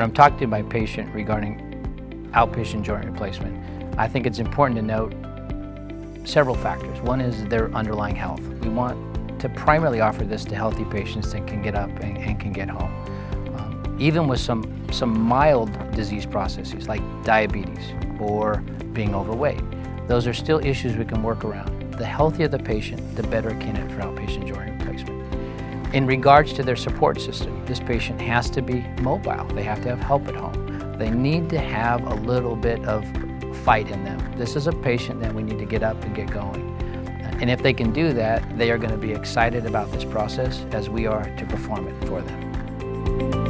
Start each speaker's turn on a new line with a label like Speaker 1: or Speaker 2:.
Speaker 1: I'm talking to my patient regarding outpatient joint replacement, I think it's important to note several factors. One is their underlying health. We want to primarily offer this to healthy patients that can get up and can get home. Even with some mild disease processes like diabetes or being overweight, those are still issues we can work around. The healthier the patient, the better candidate for outpatient joint replacement. In regards to their support system, this patient has to be mobile. They have to have help at home. They need to have a little bit of fight in them. This is a patient that we need to get up and get going. And if they can do that, they are going to be excited about this process as we are to perform it for them.